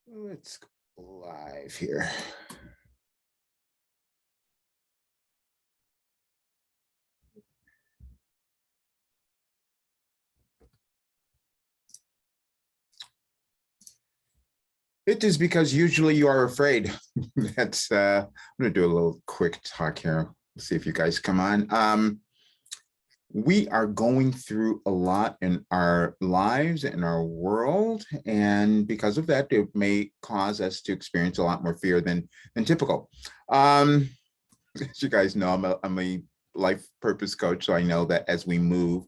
Let's go live here. It is because usually you are afraid. That's I'm gonna do a little quick talk here. See if you guys come on. We are going through a lot in our lives, in our world, and because of that, it may cause us to experience a lot more fear than typical. As you guys know, I'm a life purpose coach, so I know that as we move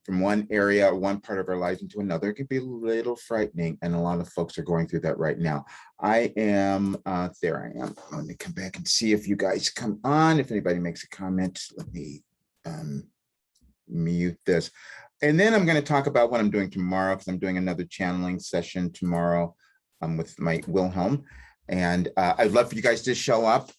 from one area, one part of our life into another, it can be a little frightening, and a lot of folks are going through that right now. I am, there I am. Let me come back and see if you guys come on. If anybody makes a comment, let me mute this. And then I'm going to talk about what I'm doing tomorrow, because I'm doing another channeling session tomorrow with my Wilhelm. And I'd love for you guys to show up.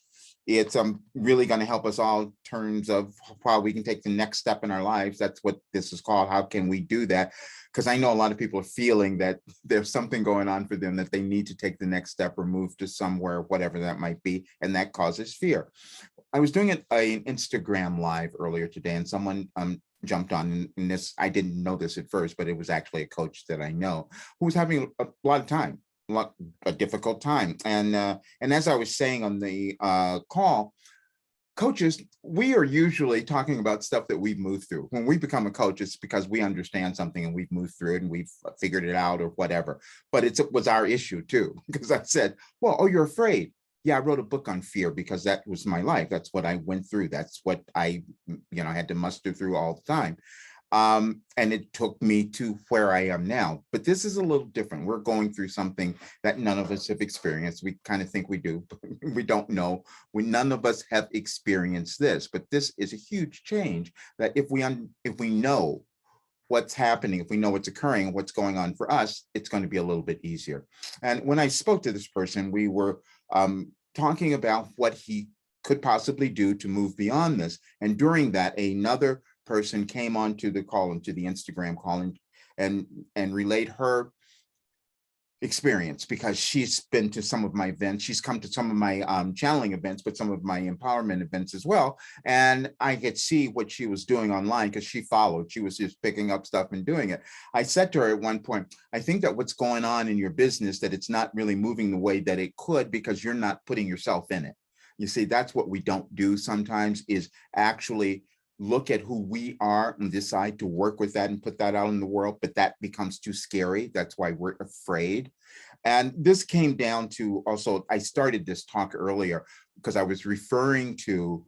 It's really going to help us all in terms of how we can take the next step in our lives. That's what this is called. How can we do that? Because I know a lot of people are feeling that there's something going on for them, that they need to take the next step or move to somewhere, whatever that might be. And that causes fear. I was doing an Instagram live earlier today, and someone jumped on, and this, I didn't know this at first, but it was actually a coach that I know who was having a lot of time, a difficult time. And as I was saying on the call, coaches, we are usually talking about stuff that we've moved through. When we become a coach, it's because we understand something and we've moved through it and we've figured it out or whatever. But it was our issue too, because I said, well, oh, you're afraid. Yeah, I wrote a book on fear because that was my life. That's what I went through. That's what I had to muster through all the time. And it took me to where I am now. But this is a little different. We're going through something that none of us have experienced. We kind of think we do, but we don't know. None of us have experienced this, but this is a huge change that if we know what's happening, if we know what's occurring, what's going on for us, it's going to be a little bit easier. And when I spoke to this person, we were talking about what he could possibly do to move beyond this. And during that, another person came onto the call, into the Instagram call, and relayed her experience, because she's been to some of my events. She's come to some of my channeling events, but some of my empowerment events as well. And I could see what she was doing online because she followed. She was just picking up stuff and doing it. I said to her at one point, I think that what's going on in your business, that it's not really moving the way that it could because you're not putting yourself in it. You see, that's what we don't do sometimes, is actually look at who we are and decide to work with that and put that out in the world, but that becomes too scary. That's why we're afraid. And this came down to, also, I started this talk earlier because I was referring to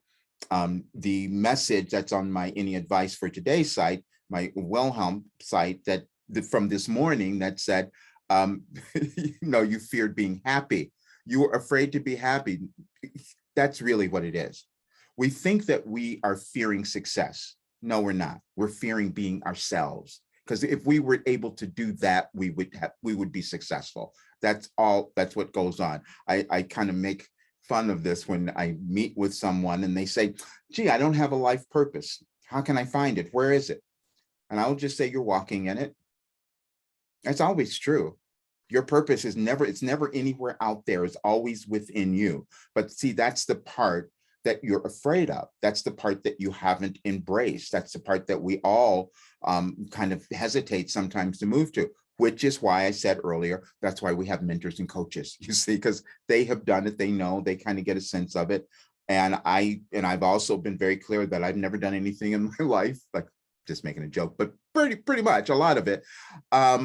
the message that's on my Any Advice for Today site, my Wilhelm site, that from this morning, that said, you feared being happy. You were afraid to be happy. That's really what it is. We think that we are fearing success. No, we're not. We're fearing being ourselves. Because if we were able to do that, we would be successful. That's what goes on. I kind of make fun of this when I meet with someone and they say, gee, I don't have a life purpose. How can I find it? Where is it? And I'll just say, you're walking in it. That's always true. Your purpose is it's never anywhere out there. It's always within you. But see, that's the part that you're afraid of. That's the part that you haven't embraced. That's the part that we all kind of hesitate sometimes to move to, which is why I said earlier, that's why we have mentors and coaches, you see, because they have done it, they know, they kind of get a sense of it. And I've also been very clear that I've never done anything in my life, like just making a joke, but pretty much a lot of it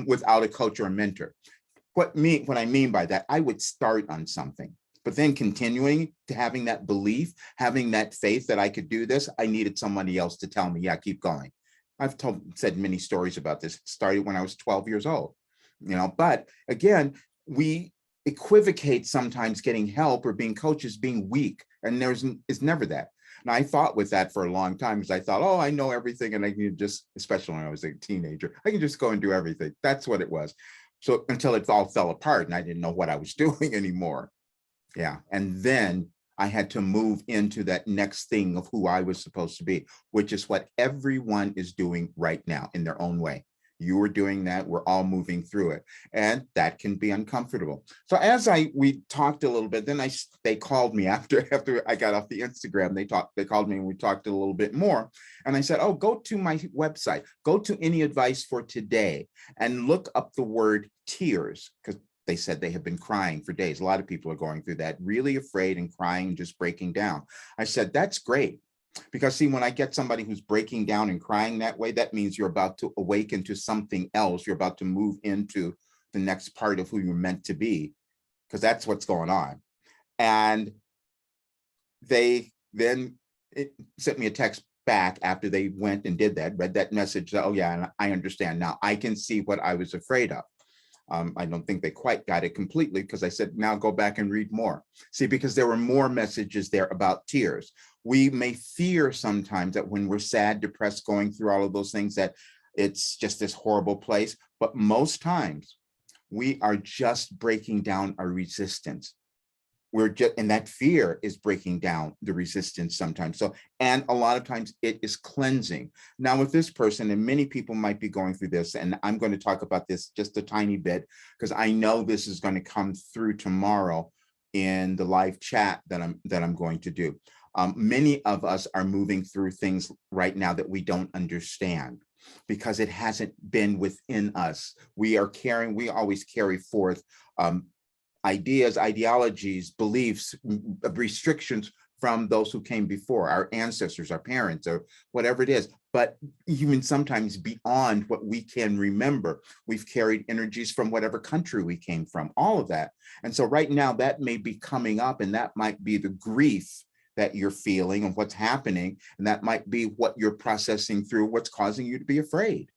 without a coach or a mentor. What I mean by that, I would start on something, but then continuing to having that belief, having that faith that I could do this, I needed somebody else to tell me, yeah, keep going. I've said many stories about this. It started when I was 12 years old, but again, we equivocate sometimes getting help or being coaches being weak, and it's never that. And I fought with that for a long time, because I thought, oh, I know everything, and I can just, especially when I was a teenager, I can just go and do everything. That's what it was. So until it all fell apart and I didn't know what I was doing anymore. Yeah. And then I had to move into that next thing of who I was supposed to be, which is what everyone is doing right now in their own way. You are doing that. We're all moving through it. And that can be uncomfortable. So as we talked a little bit, then they called me after I got off the Instagram. They called me and we talked a little bit more. And I said, oh, go to my website, go to Any Advice for Today and look up the word tears, because they said they have been crying for days. A lot of people are going through that, really afraid and crying, just breaking down. I said, that's great. Because see, when I get somebody who's breaking down and crying that way, that means you're about to awaken to something else. You're about to move into the next part of who you're meant to be, because that's what's going on. And they then sent me a text back after they went and did that, read that message. Oh yeah, and I understand now. I can see what I was afraid of. I don't think they quite got it completely, because I said, now go back and read more. See, because there were more messages there about tears. We may fear sometimes that when we're sad, depressed, going through all of those things, that it's just this horrible place. But most times we are just breaking down our resistance. We're just, and that fear is breaking down the resistance sometimes. So, and a lot of times it is cleansing. Now with this person, and many people might be going through this, and I'm going to talk about this just a tiny bit, because I know this is going to come through tomorrow in the live chat that I'm going to do. Many of us are moving through things right now that we don't understand, because it hasn't been within us. We always carry forth ideas, ideologies, beliefs, restrictions from those who came before, our ancestors, our parents, or whatever it is. But even sometimes beyond what we can remember, we've carried energies from whatever country we came from, all of that. And so right now that may be coming up, and that might be the grief that you're feeling and what's happening. And that might be what you're processing through, what's causing you to be afraid.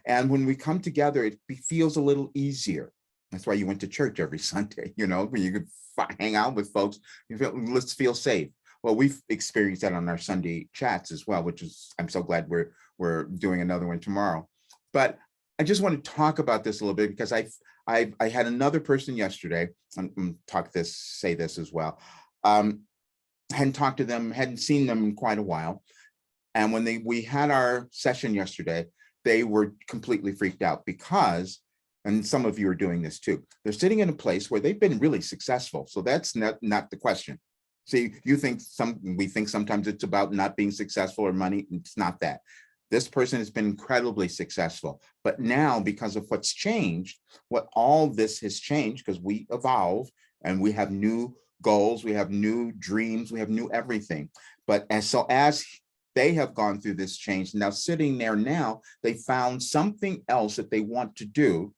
And when we come together, it feels a little easier. That's why you went to church every Sunday, when you could hang out with folks, let's feel safe. Well, we've experienced that on our Sunday chats as well, which is, I'm so glad we're doing another one tomorrow. But I just want to talk about this a little bit, because I had another person yesterday, say this as well. Hadn't talked to them, hadn't seen them in quite a while. And when we had our session yesterday, they were completely freaked out, because, and some of you are doing this too, they're sitting in a place where they've been really successful. So that's not the question. See, we think sometimes it's about not being successful or money. It's not that. This person has been incredibly successful, but now, because of what's changed, what all this has changed, because we evolve and we have new goals, we have new dreams, we have new everything. But as they have gone through this change, now sitting there now, they found something else that they want to do.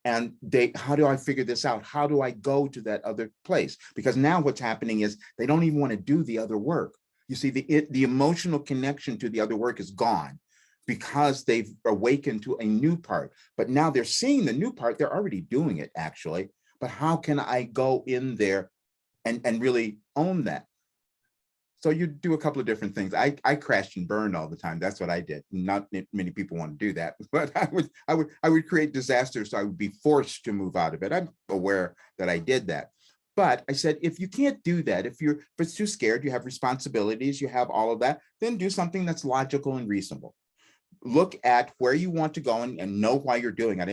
And how do I figure this out? How do I go to that other place? Because now what's happening is they don't even want to do the other work. You see, the emotional connection to the other work is gone, because they've awakened to a new part. But now they're seeing the new part. They're already doing it, actually. But how can I go in there and really own that? So you do a couple of different things. I crashed and burned all the time. That's what I did. Not many people want to do that, but I would create disasters, so I would be forced to move out of it. I'm aware that I did that. But I said, if you can't do that, if it's too scared, you have responsibilities, you have all of that, then do something that's logical and reasonable. Look at where you want to go and know why you're doing it.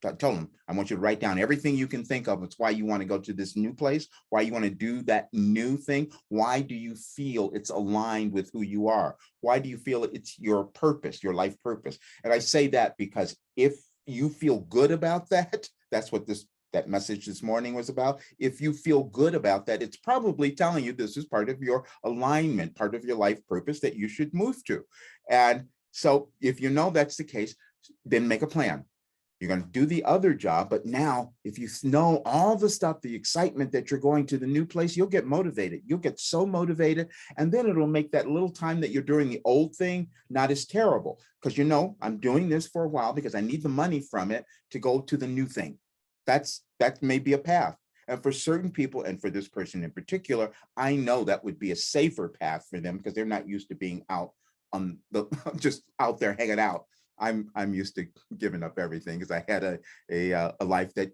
I told them, I want you to write down everything you can think of. It's why you want to go to this new place, why you want to do that new thing. Why do you feel it's aligned with who you are? Why do you feel it's your purpose, your life purpose? And I say that because if you feel good about that, that's what that message this morning was about. If you feel good about that, it's probably telling you this is part of your alignment, part of your life purpose that you should move to. And so if you know that's the case, then make a plan. You're going to do the other job, but now if you know all the stuff, the excitement that you're going to the new place, you'll get motivated. You'll get so motivated, and then it'll make that little time that you're doing the old thing not as terrible, because I'm doing this for a while because I need the money from it to go to the new thing. That may be a path. And for certain people, and for this person in particular, I know that would be a safer path for them, because they're not used to being out on just out there hanging out. I'm used to giving up everything, because I had a life that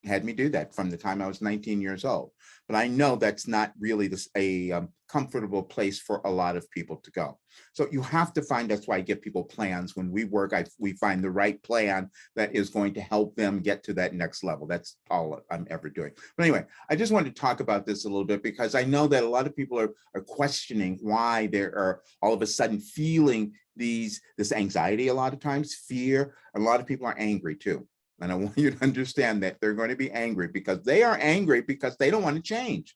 had me do that from the time I was 19 years old. But I know that's not really a comfortable place for a lot of people to go. So you have to find, that's why I give people plans. When we work, we find the right plan that is going to help them get to that next level. That's all I'm ever doing. But anyway, I just wanted to talk about this a little bit because I know that a lot of people are questioning why they are all of a sudden feeling this anxiety, a lot of times fear. A lot of people are angry too. And I want you to understand that they're going to be angry because they are angry because they don't want to change.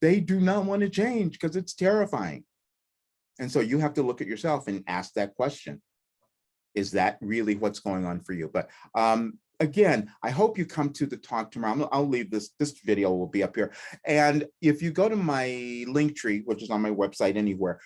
They do not want to change because it's terrifying. And so you have to look at yourself and ask that question. Is that really what's going on for you? But again, I hope you come to the talk tomorrow. I'll leave this video will be up here. And if you go to my link tree, which is on my website anywhere,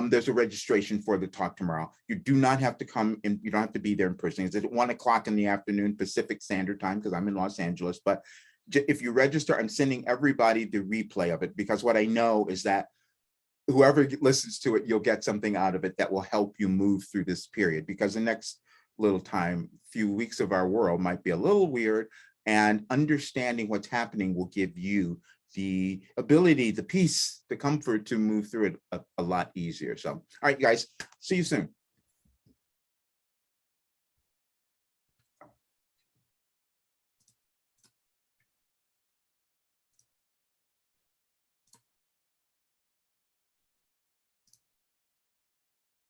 there's a registration for the talk tomorrow. You do not have to come in, you don't have to be there in person. It's at 1 o'clock in the afternoon, Pacific Standard Time, because I'm in Los Angeles. But if you register, I'm sending everybody the replay of it, because what I know is that whoever listens to it, you'll get something out of it that will help you move through this period, because the next little time, few weeks of our world might be a little weird, and understanding what's happening will give you the ability, the peace, the comfort to move through it a lot easier. So, all right, guys, see you soon.